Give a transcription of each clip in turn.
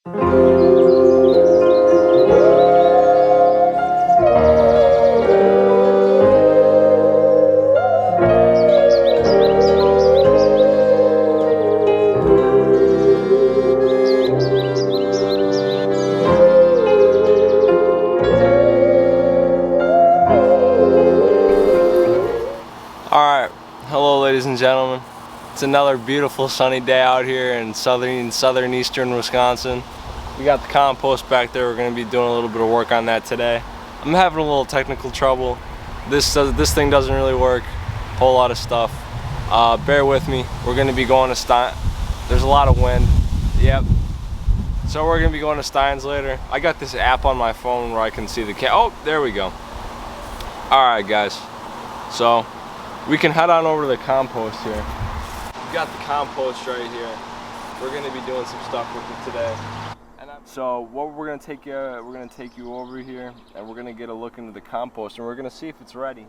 Alright, hello ladies and gentlemen. It's another beautiful sunny day out here in southeastern Wisconsin. We got the compost back there. We're going to be doing a little bit of work on that today. I'm having a little technical trouble. This thing doesn't really work. Whole lot of stuff. Bear with me. We're going to be going to Stein. There's a lot of wind. Yep. So we're going to be going to Stein's later. I got this app on my phone where I can see the oh, there we go. Alright guys. So we can head on over to the compost here. We've got the compost right here. We're going to be doing some stuff with it today. So what we're going to take you over here, and we're going to get a look into the compost, and we're going to see if it's ready.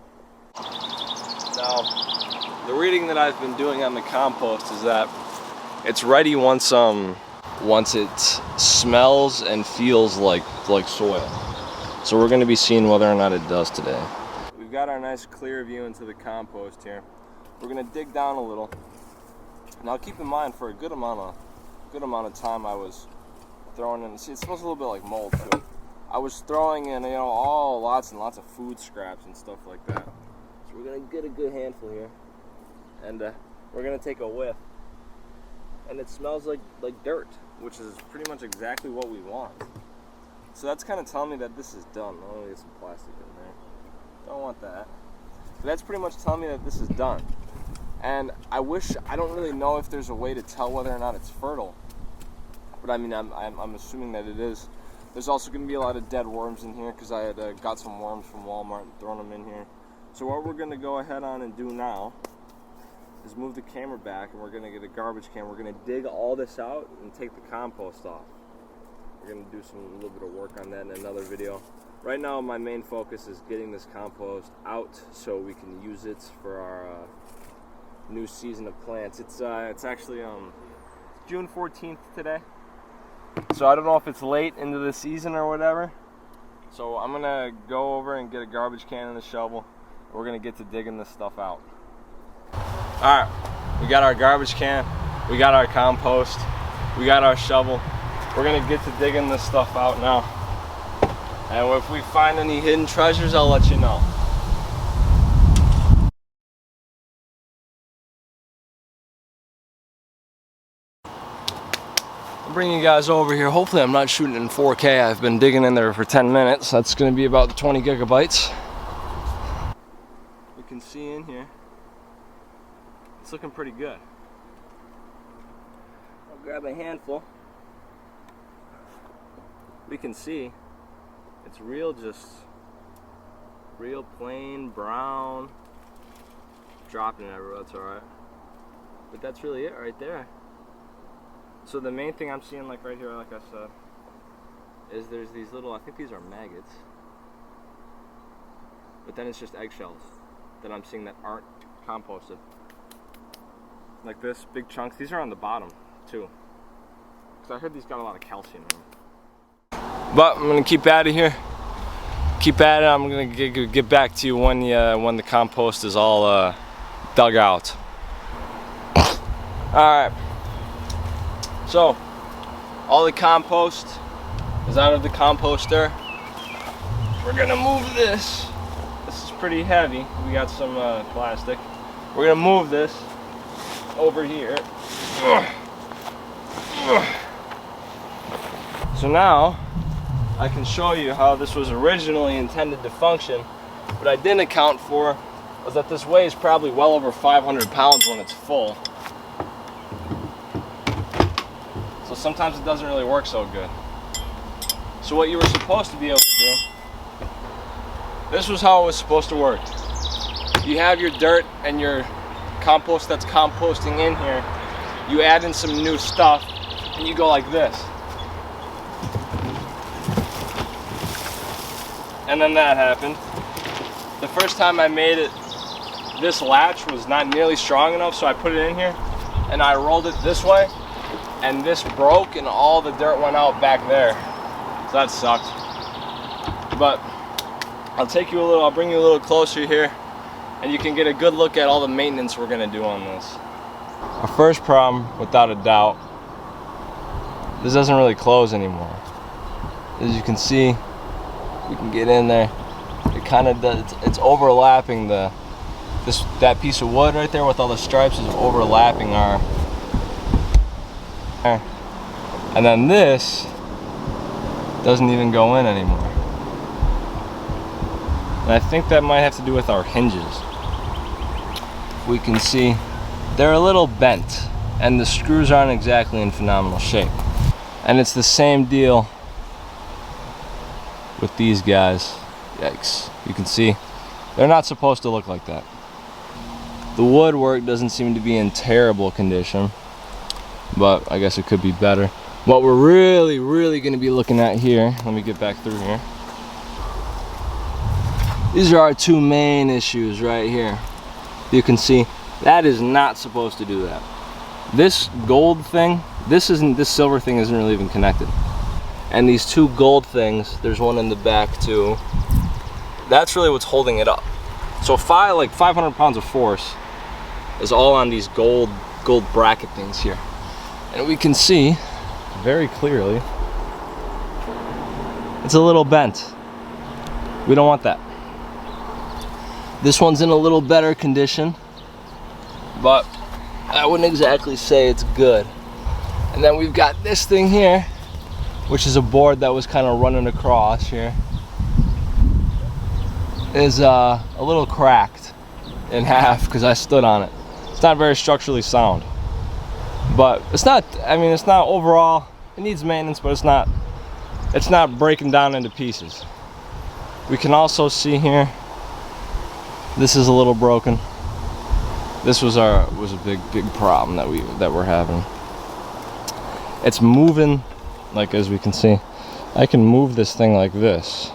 Now, the reading that I've been doing on the compost is that it's ready once it smells and feels like soil. So we're going to be seeing whether or not it does today. We've got our nice clear view into the compost here. We're going to dig down a little. Now keep in mind, for a good amount of time I was throwing in, see, it smells a little bit like mold too. I was throwing in, all lots and lots of food scraps and stuff like that. So we're going to get a good handful here. And we're going to take a whiff. And it smells like dirt, which is pretty much exactly what we want. So that's kind of telling me that this is done. I'm going to get some plastic in there. Don't want that. But that's pretty much telling me that this is done. And I don't really know if there's a way to tell whether or not it's fertile. But I mean, I'm assuming that it is. There's also going to be a lot of dead worms in here because I had got some worms from Walmart and thrown them in here. So what we're going to go ahead on and do now is move the camera back, and we're going to get a garbage can. We're going to dig all this out and take the compost off. We're going to do a little bit of work on that in another video. Right now my main focus is getting this compost out so we can use it for our new season of plants. It's actually June 14th today. So I don't know if it's late into the season or whatever. So I'm gonna go over and get a garbage can and a shovel. We're gonna get to digging this stuff out. Alright, we got our garbage can, we got our compost, we got our shovel. We're gonna get to digging this stuff out now. And if we find any hidden treasures, I'll let you know. I'll bring you guys over here. Hopefully I'm not shooting in 4K. I've been digging in there for 10 minutes. That's going to be about 20 gigabytes. You can see in here, it's looking pretty good. I'll grab a handful. We can see it's real plain brown, dropping it everywhere. That's alright, but that's really it right there. So the main thing I'm seeing, like right here, like I said, is there's these little, I think these are maggots, but then it's just eggshells that I'm seeing that aren't composted. Like this, big chunks. These are on the bottom too, because I heard these got a lot of calcium in them. But I'm gonna keep at it here. Keep at it. I'm gonna get back to you when the compost is all dug out. All right. So all the compost is out of the composter. We're gonna move this. This is pretty heavy. We got some plastic. We're gonna move this over here. So now I can show you how this was originally intended to function. What I didn't account for was that this weighs probably well over 500 pounds when it's full. So sometimes it doesn't really work so good. So what you were supposed to be able to do, this was how it was supposed to work. You have your dirt and your compost that's composting in here. You add in some new stuff and you go like this. And then that happened. The first time I made it, this latch was not nearly strong enough, so I put it in here and I rolled it this way, and this broke and all the dirt went out back there. So that sucked. But I'll bring you a little closer here, and you can get a good look at all the maintenance we're gonna do on this. Our first problem, without a doubt, this doesn't really close anymore. As you can see, we can get in there. It kind of does. It's overlapping that piece of wood right there with all the stripes is overlapping our. And then this doesn't even go in anymore. And I think that might have to do with our hinges. We can see they're a little bent and the screws aren't exactly in phenomenal shape. And it's the same deal with these guys. Yikes. You can see they're not supposed to look like that. The woodwork doesn't seem to be in terrible condition, but I guess it could be better. What we're really going to be looking at here, let me get back through here. These are our two main issues right here. You can see that is not supposed to do that. This gold thing, this silver thing isn't really even connected. And these two gold things, there's one in the back too. That's really what's holding it up. So like 500 pounds of force is all on these gold bracket things here. And we can see very clearly it's a little bent. We don't want that. This one's in a little better condition, but I wouldn't exactly say it's good. And then we've got this thing here, which is a board that was kind of running across here. Is a little cracked in half because I stood on it. It's not very structurally sound, but it's not, I mean, it's not overall, it needs maintenance, but it's not breaking down into pieces. We can also see here, this is a little broken. This was a big problem that we're having. It's moving, like as we can see, I can move this thing like this,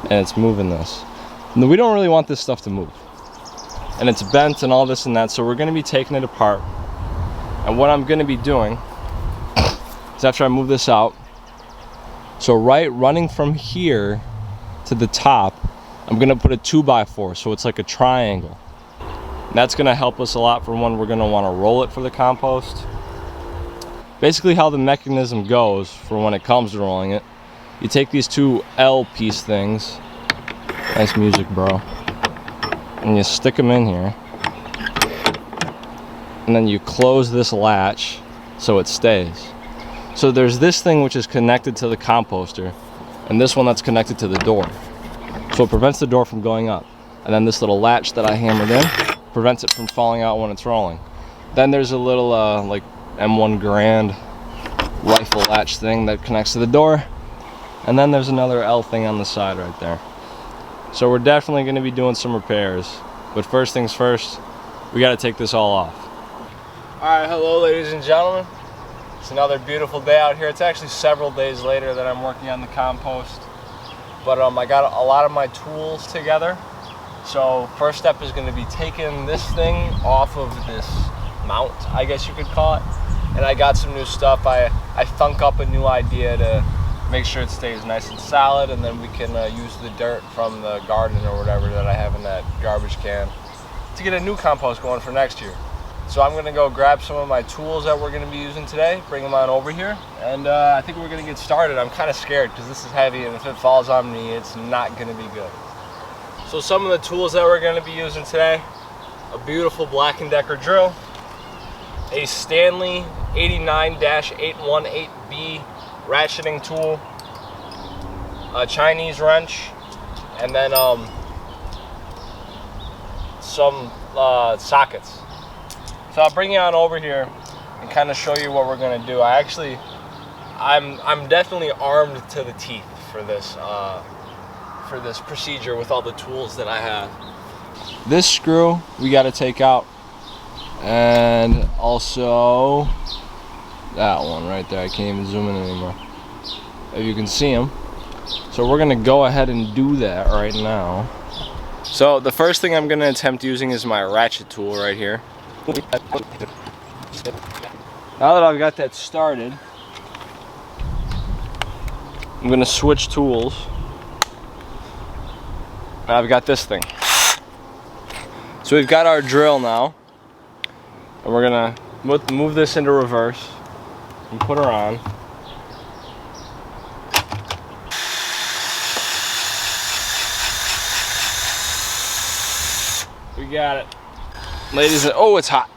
and it's moving this. And we don't really want this stuff to move. And it's bent and all this and that, so we're gonna be taking it apart. And what I'm gonna be doing is after I move this out, so running from here to the top, I'm gonna put a 2x4, so it's like a triangle. And that's gonna help us a lot for when we're gonna wanna roll it for the compost. Basically how the mechanism goes for when it comes to rolling it, you take these two L piece things, nice music, bro, and you stick them in here, and then you close this latch so it stays. So there's this thing which is connected to the composter, and this one that's connected to the door. So it prevents the door from going up. And then this little latch that I hammered in prevents it from falling out when it's rolling. Then there's a little like M1 Grand rifle latch thing that connects to the door. And then there's another L thing on the side right there. So we're definitely going to be doing some repairs. But first things first, we got to take this all off. Alright, hello ladies and gentlemen. It's another beautiful day out here. It's actually several days later that I'm working on the compost. But I got a lot of my tools together. So first step is going to be taking this thing off of this mount, I guess you could call it. And I got some new stuff. I thunk up a new idea to make sure it stays nice and solid, and then we can use the dirt from the garden or whatever that I have in that garbage can to get a new compost going for next year. So I'm gonna go grab some of my tools that we're gonna be using today, bring them on over here, and I think we're gonna get started. I'm kind of scared because this is heavy, and if it falls on me, it's not gonna be good. So some of the tools that we're gonna be using today: a beautiful Black & Decker drill, a Stanley 89-818B ratcheting tool, a Chinese wrench, and then some sockets. So I'll bring you on over here and kind of show you what we're gonna do. I'm definitely armed to the teeth for this procedure with all the tools that I have. This screw we got to take out, and also that one right there. I can't even zoom in anymore. If you can see them. So we're gonna go ahead and do that right now. So the first thing I'm gonna attempt using is my ratchet tool right here. Now that I've got that started, I'm gonna switch tools. Now I've got this thing. So we've got our drill now, and we're gonna move this into reverse and put her on. We got it. Ladies, oh, it's hot.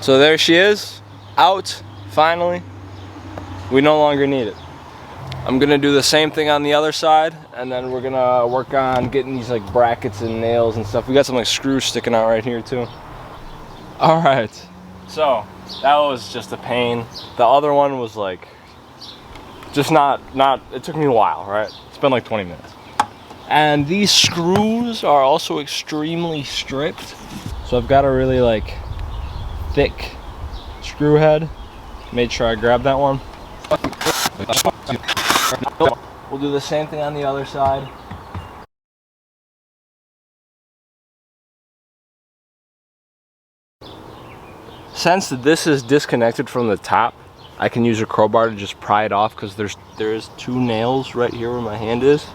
So there she is, out, finally. We no longer need it. I'm gonna do the same thing on the other side, and then we're gonna work on getting these like brackets and nails and stuff. We got some like screws sticking out right here too. All right, so that was just a pain. The other one was like, just not, it took me a while, right? It's been like 20 minutes. And these screws are also extremely stripped. So I've got a really like thick screw head. Made sure I grabbed that one. We'll do the same thing on the other side. Since this is disconnected from the top, I can use a crowbar to just pry it off because there is 2 nails right here where my hand is.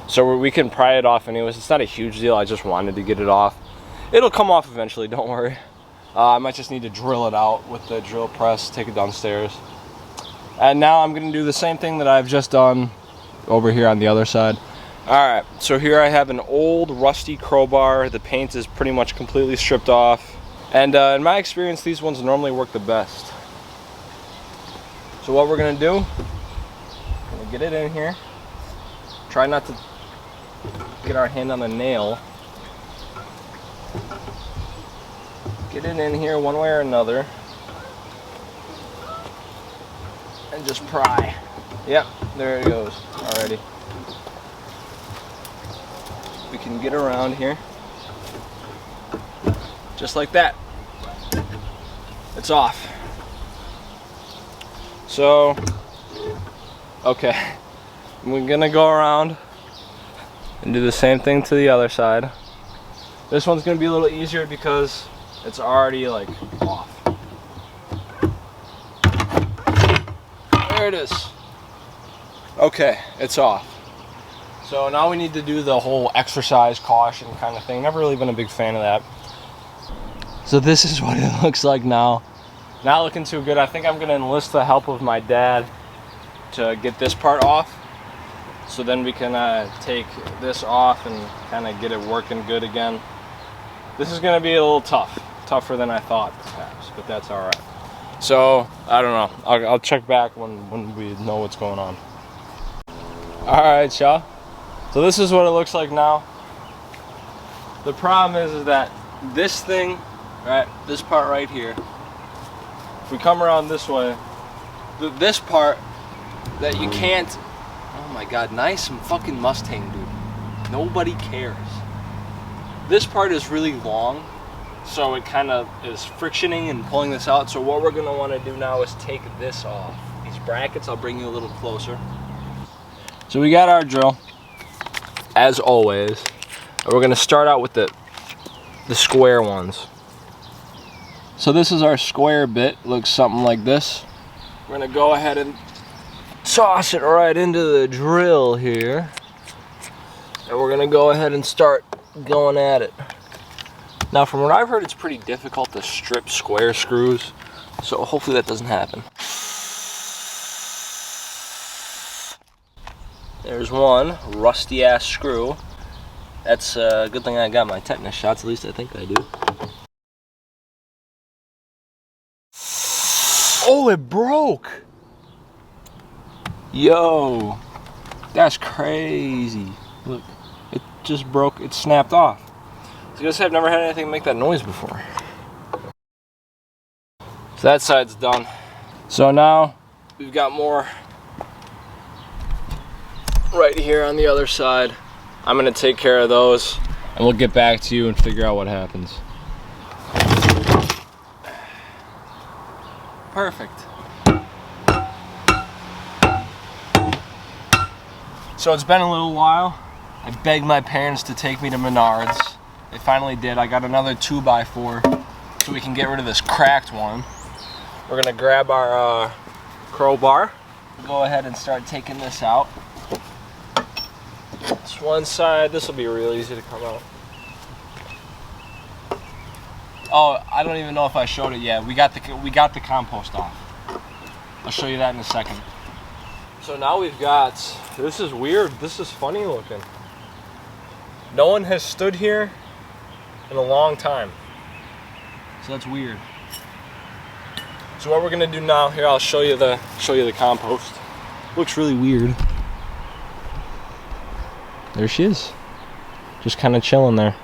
So we can pry it off anyways. It's not a huge deal. I just wanted to get it off. It'll come off eventually, don't worry. I might just need to drill it out with the drill press, take it downstairs. And now I'm gonna do the same thing that I've just done over here on the other side. All right, so here I have an old rusty crowbar. The paint is pretty much completely stripped off. And in my experience, these ones normally work the best. So what we're gonna do, we're gonna get it in here. Try not to get our hand on the nail. Get it in here one way or another. And just pry. Yep, there it goes already. We can get around here. Just like that. It's off. So, okay. We're gonna go around and do the same thing to the other side. This one's gonna be a little easier because it's already like off. There it is. Okay, it's off. So now we need to do the whole exercise caution kind of thing. Never really been a big fan of that. So this is what it looks like now. Not looking too good. I think I'm gonna enlist the help of my dad to get this part off. So then we can take this off and kind of get it working good again. This is gonna be a little tough. Tougher than I thought perhaps, but that's all right. So, I don't know. I'll check back when we know what's going on. All right, y'all. So this is what it looks like now. The problem is that this thing, right, this part right here, if we come around this way, this part that you can't, oh my God, nice fucking Mustang, dude. Nobody cares. This part is really long, so it kind of is frictioning and pulling this out. So what we're gonna wanna do now is take this off. These brackets, I'll bring you a little closer. So we got our drill, as always. And we're gonna start out with the square ones. So this is our square bit, looks something like this. We're gonna go ahead and toss it right into the drill here. And we're gonna go ahead and start going at it. Now from what I've heard, it's pretty difficult to strip square screws. So hopefully that doesn't happen. There's one rusty ass screw. That's a good thing I got my tetanus shots, at least I think I do. Oh, it broke! Yo, that's crazy. Look, it just broke, it snapped off. I guess I've never had anything make that noise before. So that side's done. So now we've got more right here on the other side. I'm gonna take care of those and we'll get back to you and figure out what happens. Perfect. So it's been a little while. I begged my parents to take me to Menards. They finally did. I got another 2x4 so we can get rid of this cracked one. We're gonna grab our crowbar. Go ahead and start taking this out. This one side, this will be real easy to come out. Oh, I don't even know if I showed it yet. We got the compost off. I'll show you that in a second. So now we've got, this is weird, this is funny looking. No one has stood here in a long time. So that's weird. So what we're gonna do now, here I'll show you the compost. Looks really weird. There she is. Just kind of chilling there.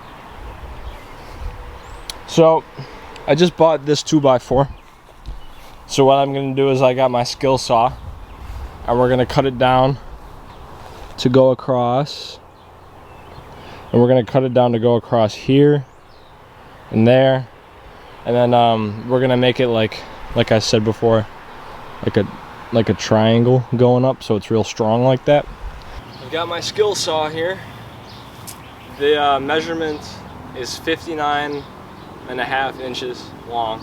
So I just bought this 2x4. So what I'm gonna do is I got my skill saw and we're gonna cut it down to go across. And we're gonna cut it down to go across here and there. And then we're gonna make it like I said before, like a triangle going up, so it's real strong like that. I've got my skill saw here. The measurement is 59.5 inches long.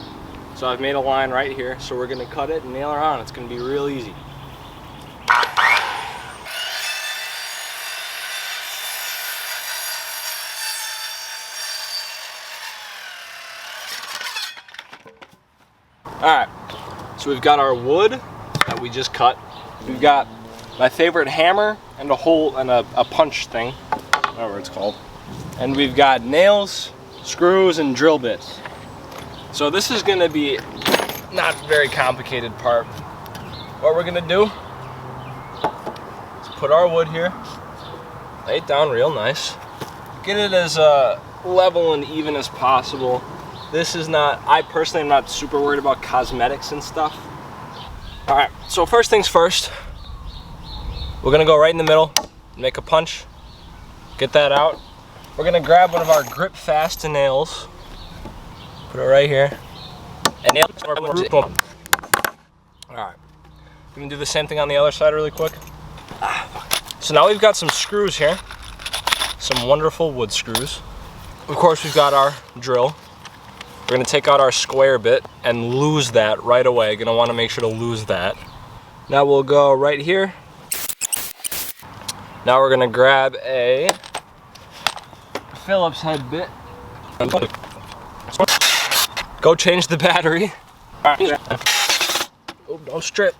So I've made a line right here, so we're gonna cut it and nail her on. It's gonna be real easy. Alright, so we've got our wood that we just cut. We've got my favorite hammer and a hole and a punch thing, whatever it's called. And we've got nails, screws, and drill bits. So this is gonna be not a very complicated part. What we're gonna do is put our wood here, lay it down real nice, get it as level and even as possible. This is not, I personally am not super worried about cosmetics and stuff. All right, so first things first, we're gonna go right in the middle, make a punch, get that out. We're gonna grab one of our grip fast nails, put it right here, and nail it. All right, we're gonna do the same thing on the other side really quick. So now we've got some screws here, some wonderful wood screws. Of course, we've got our drill. We're gonna take out our square bit and lose that right away. Gonna wanna make sure to lose that. Now we'll go right here. Now we're gonna grab a Phillips head bit. Go change the battery. Oh, don't strip.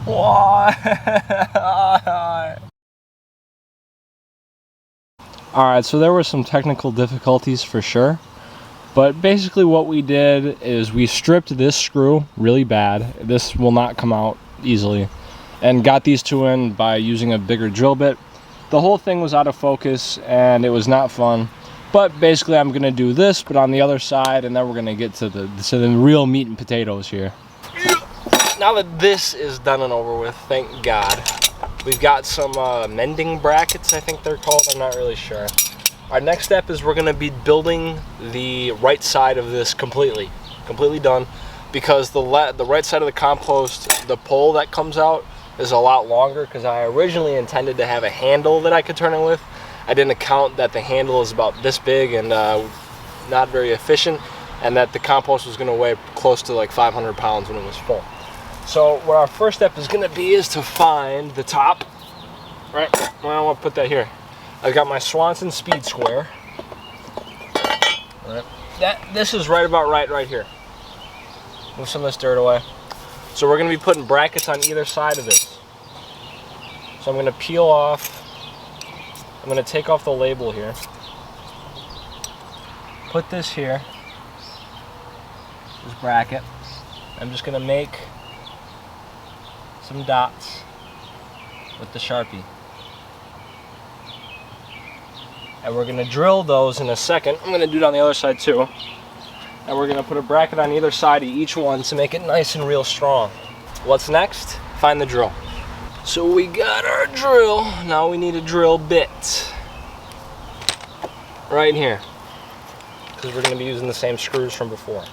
Why? Alright, so there were some technical difficulties for sure. But basically what we did is we stripped this screw really bad. This will not come out easily. And got these two in by using a bigger drill bit. The whole thing was out of focus and it was not fun. But basically I'm gonna do this, but on the other side, and then we're gonna get to the real meat and potatoes here. Now that this is done and over with, thank God, we've got some mending brackets, I think they're called, I'm not really sure. Our next step is we're gonna be building the right side of this completely done, because the right side of the compost, the pole that comes out is a lot longer, because I originally intended to have a handle that I could turn it with. I didn't account that the handle is about this big and not very efficient, and that the compost was gonna weigh close to like 500 pounds when it was full. So what our first step is gonna be is to find the top, right? Well, I wanna put that here. I've got my Swanson Speed Square. All right. This is right about right here. Move some of this dirt away. So we're gonna be putting brackets on either side of this. So I'm gonna peel off, I'm gonna take off the label here. Put this here, this bracket. I'm just gonna make some dots with the Sharpie. And we're gonna drill those in a second. I'm gonna do it on the other side too. And we're gonna put a bracket on either side of each one to make it nice and real strong. What's next? Find the drill. So we got our drill. Now we need a drill bit. Right here. Because we're gonna be using the same screws from before.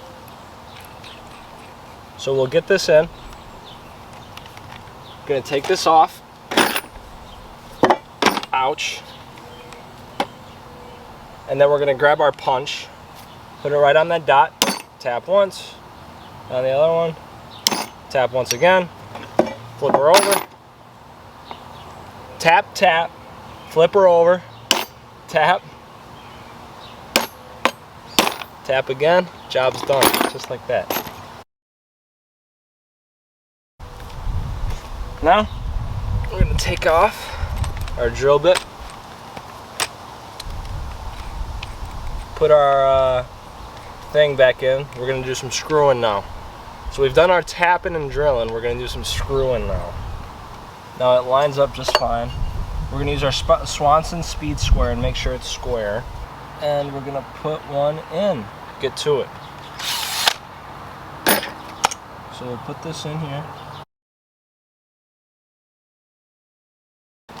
So we'll get this in. Gonna take this off. Ouch. And then we're gonna grab our punch, put it right on that dot, tap once, on the other one, tap once again, flip her over, tap, tap, flip her over, tap, tap again, job's done, just like that. Now, we're gonna take off our drill bit, put our thing back in. We're gonna do some screwing now. So we've done our tapping and drilling. We're gonna do some screwing now. Now it lines up just fine. We're gonna use our Swanson speed square and make sure it's square. And we're gonna put one in. Get to it. So we'll put this in here.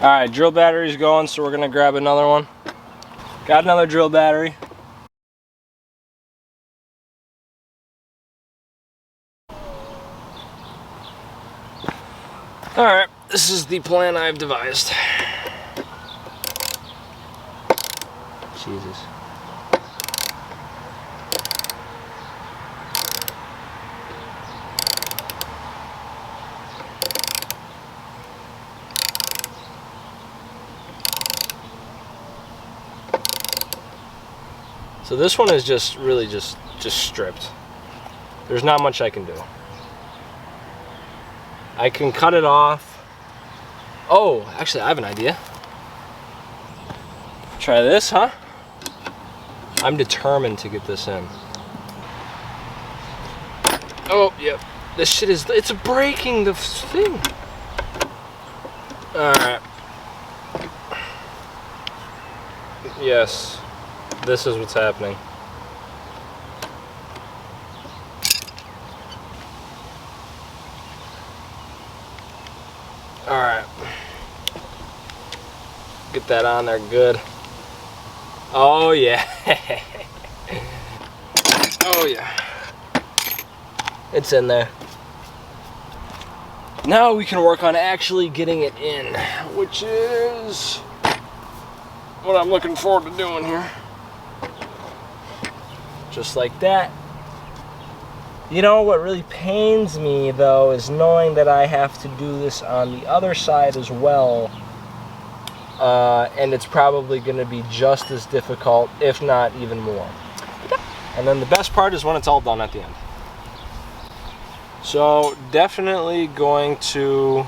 All right, drill battery's going, so we're gonna grab another one. Got another drill battery. All right, this is the plan I've devised. Jesus. So this one is just really just stripped. There's not much I can do. I can cut it off. Oh, actually I have an idea. Try this, huh? I'm determined to get this in. Oh, yep. This shit is, it's breaking the thing. All right. Yes. This is what's happening. All right. Get that on there good. Oh yeah. Oh yeah. It's in there. Now we can work on actually getting it in, which is what I'm looking forward to doing here. Just like that. You know what really pains me though is knowing that I have to do this on the other side as well, and it's probably going to be just as difficult, if not even more. And then the best part is when it's all done at the end. So definitely going to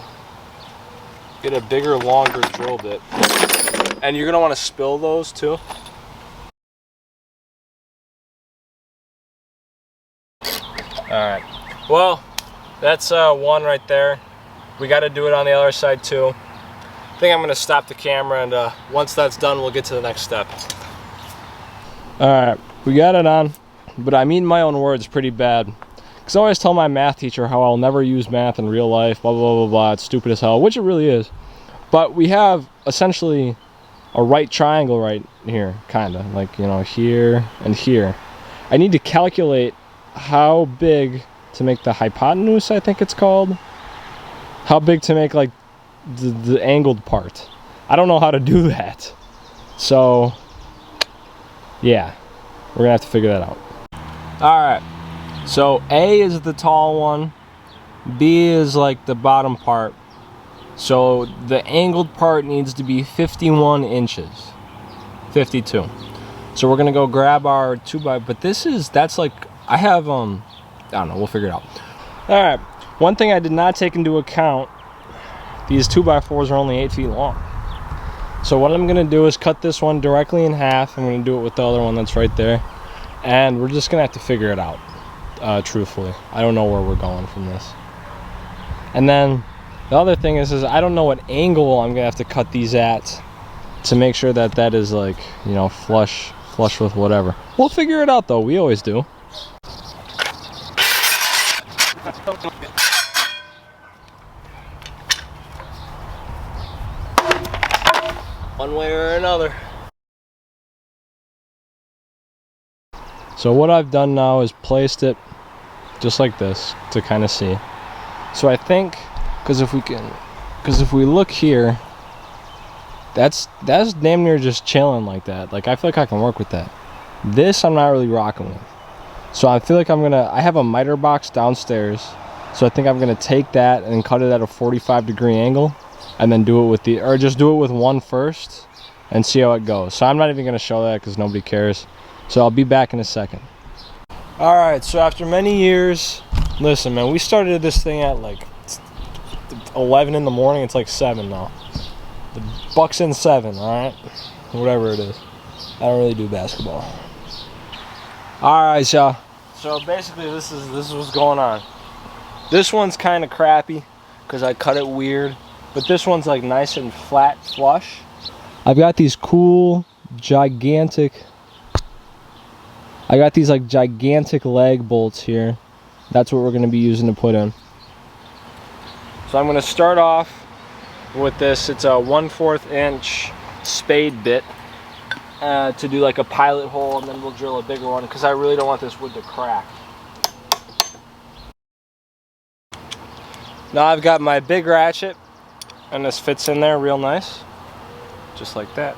get a bigger, longer drill bit, and you're going to want to spill those too. Alright, well, that's one right there. We got to do it on the other side too. I think I'm going to stop the camera, and once that's done, we'll get to the next step. Alright, we got it on, but I'm eating my own words pretty bad. Because I always tell my math teacher how I'll never use math in real life, blah, blah, blah, blah, it's stupid as hell, which it really is. But we have essentially a right triangle right here, kind of, like, you know, here and here. I need to calculate how big to make the hypotenuse, I think it's called. How big to make like the angled part. I don't know how to do that. So yeah, we're gonna have to figure that out. Alright, so A is the tall one, B is like the bottom part. So the angled part needs to be 51 inches. 52. So we're gonna go grab our 2x, but that's like, I have, I don't know, we'll figure it out. All right, one thing I did not take into account, these 2x4s are only 8 feet long. So what I'm gonna do is cut this one directly in half. I'm gonna do it with the other one that's right there. And we're just gonna have to figure it out, truthfully. I don't know where we're going from this. And then the other thing is I don't know what angle I'm gonna have to cut these at to make sure that that is like, you know, flush with whatever. We'll figure it out though, we always do. One way or another. So what I've done now is placed it just like this to kind of see. So I think, because if we look here, That's damn near just chilling like that. Like, I feel like I can work with that. This I'm not really rocking with. So I feel like I have a miter box downstairs. So I think I'm gonna take that and cut it at a 45-degree angle, and then do it with just do it with one first and see how it goes. So I'm not even gonna show that because nobody cares. So I'll be back in a second. All right, so after many years, listen, man, we started this thing at like 11 in the morning. It's like 7 now. The Bucks in 7, all right? Whatever it is. I don't really do basketball. All right, y'all. So basically, this is what's going on. This one's kind of crappy because I cut it weird, but this one's like nice and flat, flush. I've got these cool, gigantic. I got these like gigantic leg bolts here. That's what we're going to be using to put in. So I'm going to start off with this. It's a 1/4 inch spade bit to do like a pilot hole, and then we'll drill a bigger one because I really don't want this wood to crack. Now I've got my big ratchet, and this fits in there real nice, just like that.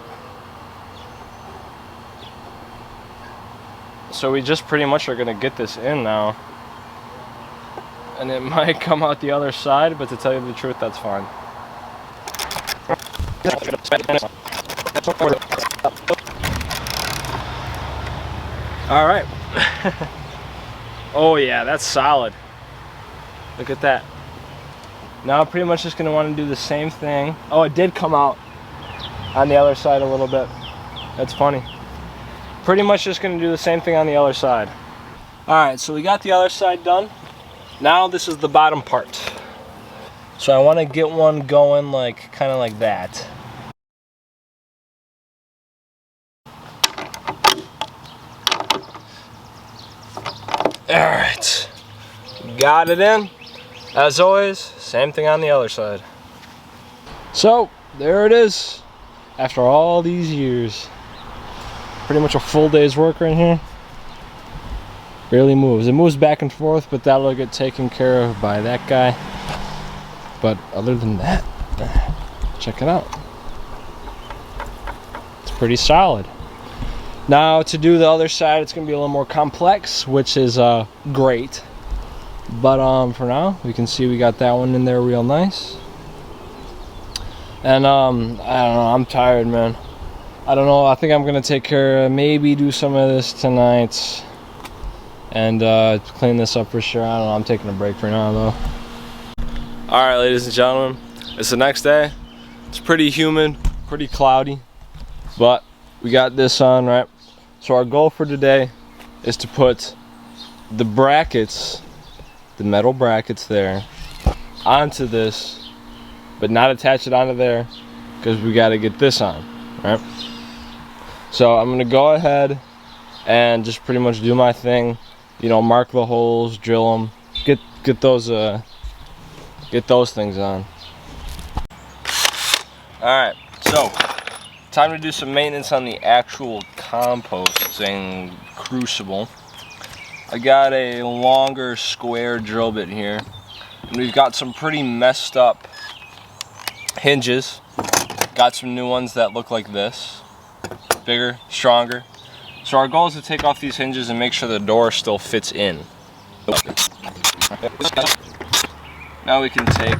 So we just pretty much are gonna get this in now. And it might come out the other side, but to tell you the truth, that's fine. All right. Oh yeah, that's solid. Look at that. Now I'm pretty much just gonna want to do the same thing. Oh, it did come out on the other side a little bit. That's funny. Pretty much just gonna do the same thing on the other side. All right, so we got the other side done. Now this is the bottom part. So I want to get one going like kind of like that. All right, got it in. As always, same thing on the other side. So there it is. After all these years, pretty much a full day's work right here. Barely moves. It moves back and forth, but that'll get taken care of by that guy. But other than that, check it out. It's pretty solid. Now to do the other side, it's gonna be a little more complex, which is great. But for now, we can see we got that one in there real nice. And I don't know, I'm tired, man. I don't know, I think I'm gonna take care of, maybe do some of this tonight and clean this up for sure. I don't know, I'm taking a break for now though. All right, ladies and gentlemen, it's the next day. It's pretty humid, pretty cloudy, but we got this on, right? So our goal for today is to put the brackets, the metal brackets there, onto this, but not attach it onto there because we got to get this on, right? So I'm gonna go ahead and just pretty much do my thing, you know, mark the holes, drill them, get those things on. All right, so time to do some maintenance on the actual composting crucible. I got a longer square drill bit here, and we've got some pretty messed up hinges. Got some new ones that look like this, bigger, stronger. So our goal is to take off these hinges and make sure the door still fits in. Now we can take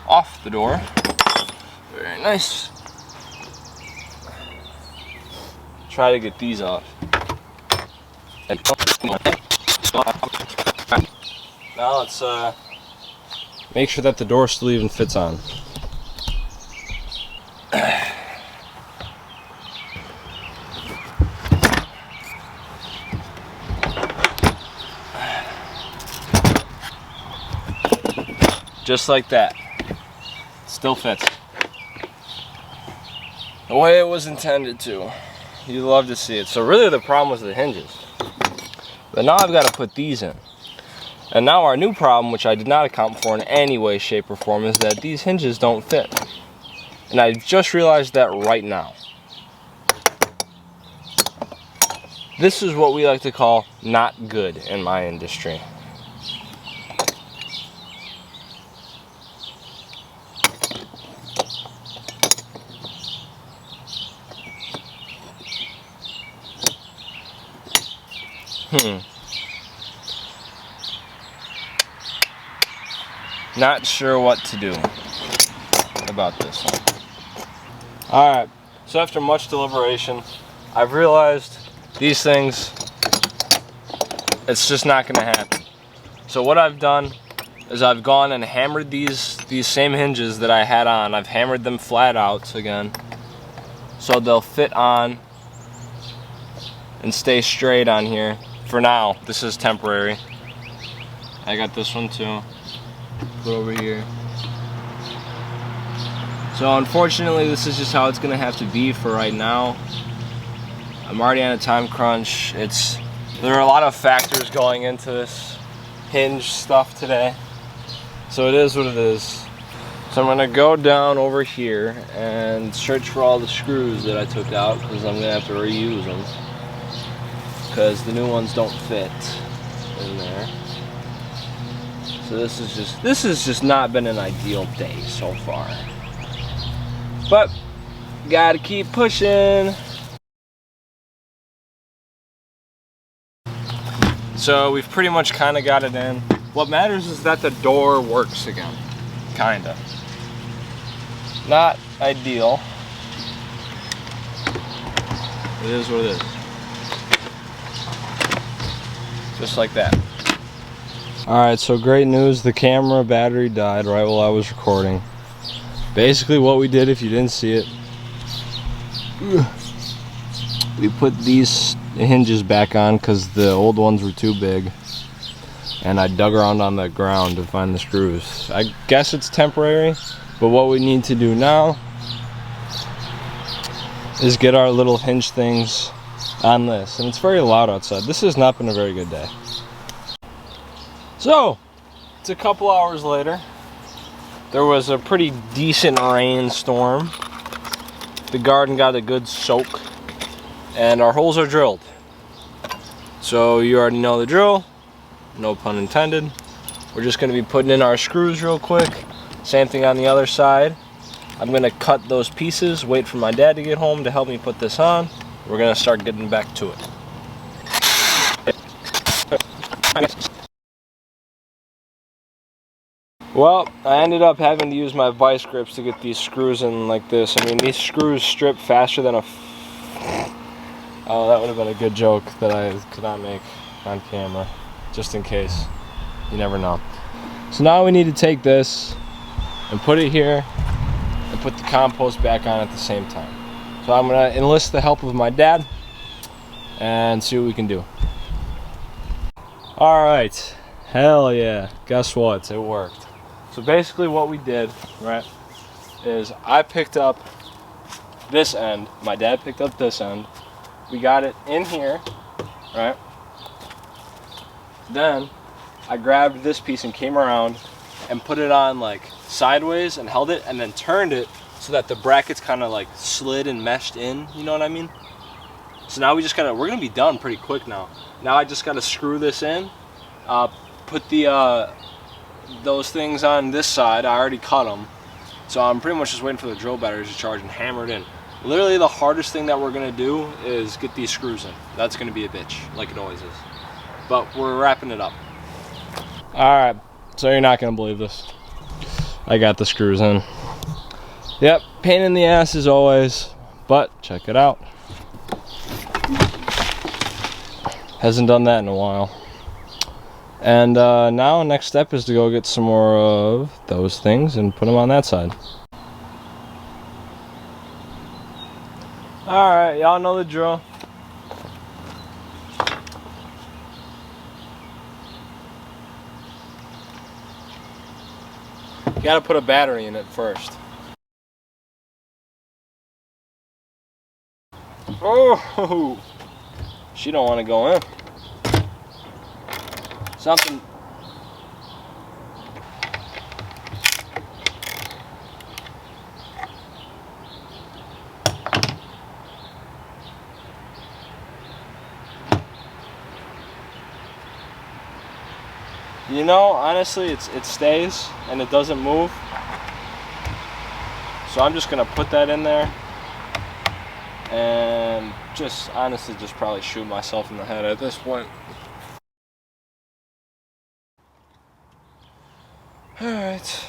off the door. Very nice. Try to get these off. Now let's make sure that the door still even fits on. Just like that. Still fits. The way it was intended to. You love to see it. So really the problem was the hinges. But now I've got to put these in. And now our new problem, which I did not account for in any way, shape, or form, is that these hinges don't fit. And I just realized that right now. This is what we like to call not good in my industry. Not sure what to do about this one. Alright, so after much deliberation, I've realized these things, it's just not going to happen. So what I've done is I've gone and hammered these same hinges that I had on. I've hammered them flat out again, so they'll fit on and stay straight on here. For now, this is temporary. I got this one too. Put over here. So unfortunately, this is just how it's gonna have to be for right now. I'm already on a time crunch. There are a lot of factors going into this hinge stuff today. So it is what it is. So I'm gonna go down over here and search for all the screws that I took out, because I'm gonna have to reuse them, because the new ones don't fit in there. So this has just not been an ideal day so far. But gotta keep pushing. So we've pretty much kind of got it in. What matters is that the door works again. Kinda. Not ideal. It is what it is. Just like that. Alright, so great news. The camera battery died right while I was recording. Basically what we did, if you didn't see it, we put these hinges back on because the old ones were too big, and I dug around on the ground to find the screws. I guess it's temporary, but what we need to do now is get our little hinge things on this. And it's very loud outside. This has not been a very good day. So it's a couple hours later. There was a pretty decent rainstorm. The garden got a good soak, and our holes are drilled. So you already know the drill, no pun intended. We're just gonna be putting in our screws real quick. Same thing on the other side. I'm gonna cut those pieces, wait for my dad to get home to help me put this on. We're gonna start getting back to it. Well, I ended up having to use my vice grips to get these screws in like this. I mean, these screws strip faster than a... Oh, that would have been a good joke that I could not make on camera, just in case. You never know. So now we need to take this and put it here and put the compost back on at the same time. So I'm gonna enlist the help of my dad and see what we can do. All right, hell yeah, guess what, it worked. So basically what we did, right, is I picked up this end, my dad picked up this end, we got it in here, right? Then I grabbed this piece and came around and put it on like sideways and held it, and then turned it so that the brackets kind of like slid and meshed in, you know what I mean? So now we just gotta, we're gonna be done pretty quick now. Now I just gotta screw this in, put the those things on this side. I already cut them, so I'm pretty much just waiting for the drill batteries to charge and hammer it in. Literally the hardest thing that we're gonna do is get these screws in. That's gonna be a bitch, like it always is. But we're wrapping it up. Alright, so you're not gonna believe this. I got the screws in. Yep, pain in the ass as always, but check it out. Hasn't done that in a while. And now next step is to go get some more of those things and put them on that side. Alright, y'all know the drill. You gotta put a battery in it first. Oh, she don't want to go in. Something. You know, honestly, it stays and it doesn't move. So I'm just gonna put that in there and just honestly just probably shoot myself in the head at this point. Alright.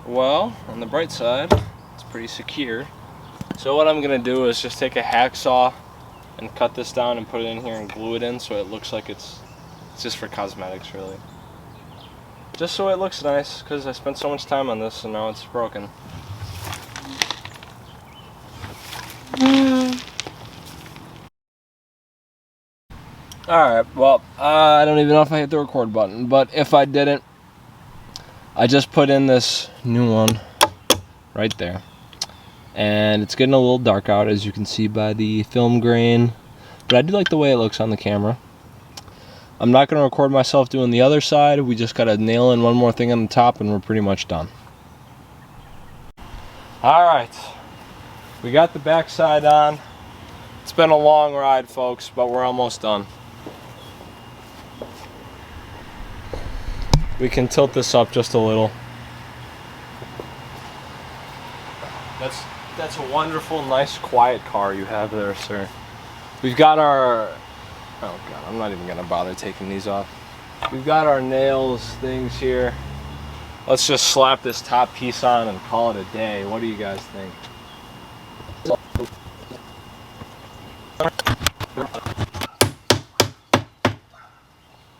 Well, on the bright side, it's pretty secure. So what I'm gonna do is just take a hacksaw and cut this down and put it in here and glue it in so it looks like it's just for cosmetics, really. Just so it looks nice, because I spent so much time on this and now it's broken. Alright, well, I don't even know if I hit the record button, but if I didn't, I just put in this new one right there. And it's getting a little dark out, as you can see by the film grain, but I do like the way it looks on the camera. I'm not going to record myself doing the other side. We just got to nail in one more thing on the top and we're pretty much done. Alright, we got the back side on. It's been a long ride, folks, but we're almost done. We can tilt this up just a little. That's a wonderful, nice, quiet car you have there, sir. We've got our... Oh god, I'm not even gonna bother taking these off. We've got our nails things here. Let's just slap this top piece on and call it a day. What do you guys think?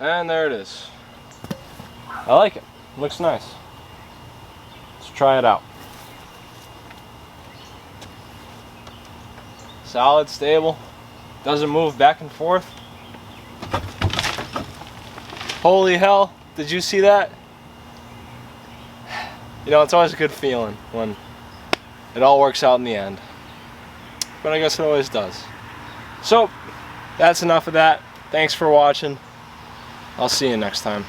And there it is. I like it. Looks nice. Let's try it out. Solid, stable. Doesn't move back and forth. Holy hell, did you see that? You know, it's always a good feeling when it all works out in the end. But I guess it always does. So, that's enough of that. Thanks for watching. I'll see you next time.